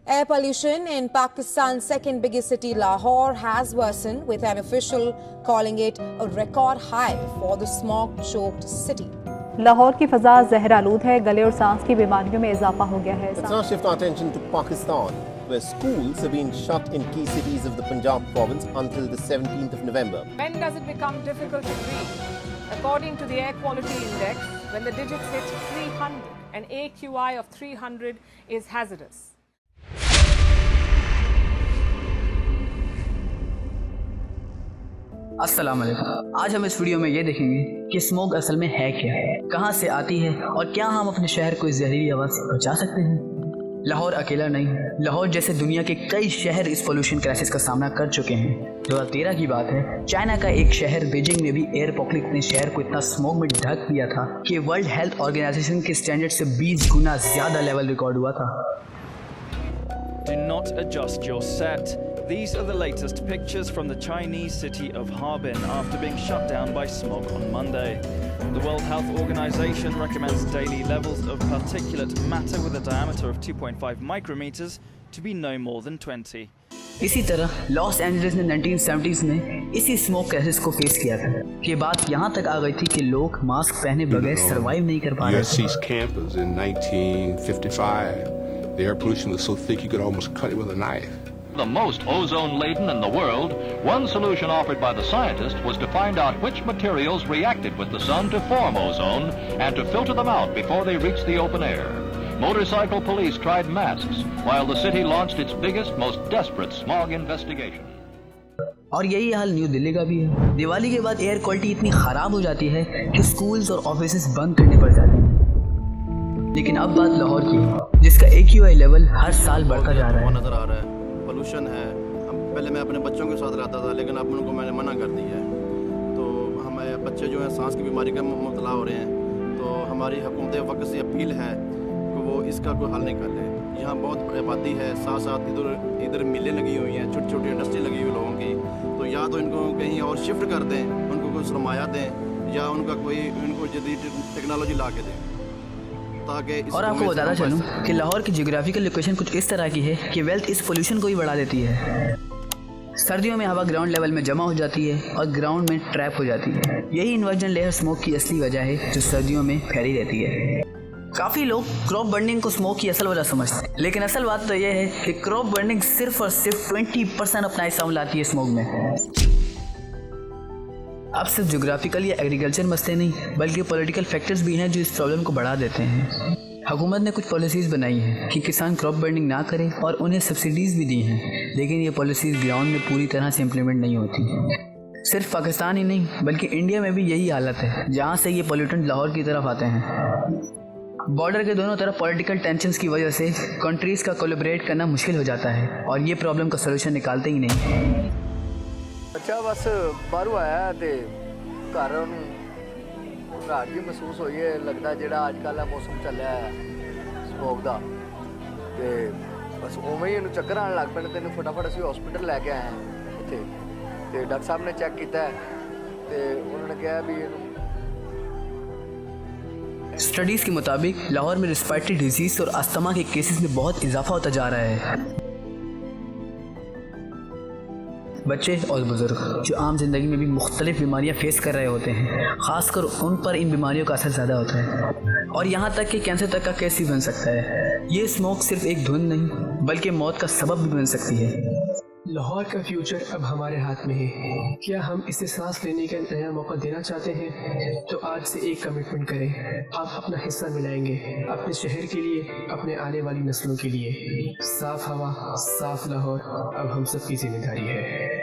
Air pollution in Pakistan's second biggest city, Lahore, has worsened, with an official calling it a record high for the smog-choked city. Lahore की फ़ज़ा ज़हरालूद है, गले और सांस की बीमारियों में इजाफा हो गया है। Let's now shift our attention to Pakistan, where schools have been shut in key cities of the Punjab province until the 17th of November. When does it become difficult to breathe? According to the Air Quality Index, when the digits hit 300, an AQI of 300 is hazardous. अस्सलाम वालेकुम। आज हम इस video में ये देखेंगे कि smoke असल में है क्या, कहाँ से आती है और क्या हम अपने शहर को इस जहरीली हवा से बचा सकते हैं। लाहौर अकेला नहीं, लाहौर जैसे दुनिया के कई शहर इस पोल्यूशन क्राइसिस का सामना कर चुके हैं। 2013 की बात है, चाइना का एक शहर बीजिंग में भी एयर पॉकेट ने शहर को इतना स्मोक में ढक दिया था कि वर्ल्ड हेल्थ ऑर्गेनाइजेशन के स्टैंडर्ड से 20 गुना ज्यादा लेवल रिकॉर्ड हुआ था। Do not adjust your set. These are the latest pictures from the Chinese city of Harbin after being shut down by smog on Monday. The World Health Organization recommends daily levels of particulate matter with a diameter of 2.5 micrometers to be no more than 20. इसी तरह Los Angeles ने 1970s में इसी smoke crisis को face किया था कि बात यहाँ तक आ गई थी कि लोग मास्क पहने बगैर सरवाइव नहीं कर पा रहे थे। USC's campus in 1955. The air pollution was so thick you could almost cut it with a knife. The most ozone-laden in the world, one solution offered by the scientists was to find out which materials reacted with the sun to form ozone and to filter them out before they reached the open air. Motorcycle police tried masks while the city launched its biggest, most desperate smog investigation. और यही हाल new Delhi का भी है। दिवाली के बाद air quality इतनी खराब हो जाती है कि स्कूल्स और ऑफिसेज बंद करने पड़ जाते हैं। लेकिन अब बात लाहौर की है, जिसका AQI लेवल हर साल बढ़ता जा रहा है। नजर आ रहा है, पोल्यूशन है। पहले मैं अपने बच्चों के साथ रहता था, लेकिन अब उनको मैंने मना कर दिया है। तो हमारे बच्चे जो हैं सांस की बीमारी का मुब्तला हो रहे हैं। तो हमारी हुकूमत वक्त से अपील है कि वो इसका कोई हल निकाले। यहाँ बहुत आबादी है, साथ साथ इधर मिलें लगी हुई हैं, छोटी छोटी इंडस्ट्री लगी हुई लोगों की। तो या तो इनको कहीं और शिफ्ट कर दें, उनको कोई सरमाया दें, या उनका कोई इनको जदीद टेक्नोलॉजी ला के दें। और आपको बताना चलूँ कि लाहौर की जियोग्राफिकल लोकेशन कुछ इस तरह की है कि वेल्थ इस पोल्यूशन को ही बढ़ा देती है। सर्दियों में हवा ग्राउंड लेवल में जमा हो जाती है और ग्राउंड में ट्रैप हो जाती है। यही इन्वर्जन लेयर स्मोक की असली वजह है जो सर्दियों में फैली रहती है। काफ़ी लोग क्रॉप बर्निंग को स्मोक की असल वजह समझते हैं, लेकिन असल बात तो यह है कि क्रॉप बर्निंग सिर्फ और सिर्फ 20% अपना हिस्सा मिलाती है स्मोक में। अब सिर्फ ज्योग्राफिकल या एग्रीकल्चर मसले नहीं, बल्कि पॉलिटिकल फैक्टर्स भी हैं जो इस प्रॉब्लम को बढ़ा देते हैं। हुकूमत ने कुछ पॉलिसीज़ बनाई हैं कि किसान क्रॉप बर्निंग ना करें और उन्हें सब्सिडीज़ भी दी हैं, लेकिन ये पॉलिसीज़ ग्राउंड में पूरी तरह से इम्प्लीमेंट नहीं होती। सिर्फ पाकिस्तान ही नहीं, बल्कि इंडिया में भी यही हालत है, जहाँ से ये पॉल्यूटेंट लाहौर की तरफ आते हैं। बॉर्डर के दोनों तरफ पॉलिटिकल टेंशंस की वजह से कंट्रीज़ का कोलैबोरेट करना मुश्किल हो जाता है और ये प्रॉब्लम का सलूशन निकालते ही नहीं। अच्छा बस बाहरों आया तो घर घबराहट जी महसूस हुई है। लगता जिहड़ा अजकल मौसम चलिया है स्मोक का, तो बस उवें ही इन्हूं चक्कर आने लग पे। तेन फटाफट असीं हॉस्पिटल लैके आए हैं इत्थे, तो डॉक्टर साहब ने चैक किया तो उन्होंने कहा भी स्टडीज़ के मुताबिक लाहौर में रिस्पायरेटरी डिजीज़ और अस्थमा के केसेस में बहुत इजाफा होता जा रहा है। बच्चे और बुजुर्ग जो आम जिंदगी में भी मुख्तलिफ बीमारियां फेस कर रहे होते हैं, ख़ासकर उन पर इन बीमारियों का असर ज़्यादा होता है और यहाँ तक कि कैंसर तक का केस भी बन सकता है। ये स्मोक सिर्फ एक धुंध नहीं, बल्कि मौत का सबब भी बन सकती है। लाहौर का फ्यूचर अब हमारे हाथ में है। क्या हम इसे सांस लेने का नया मौका देना चाहते हैं? तो आज से एक कमिटमेंट करें, हम अपना हिस्सा मिलाएंगे अपने शहर के लिए, अपने आने वाली नस्लों के लिए। साफ हवा, साफ लाहौर अब हम सबकी जिम्मेदारी है।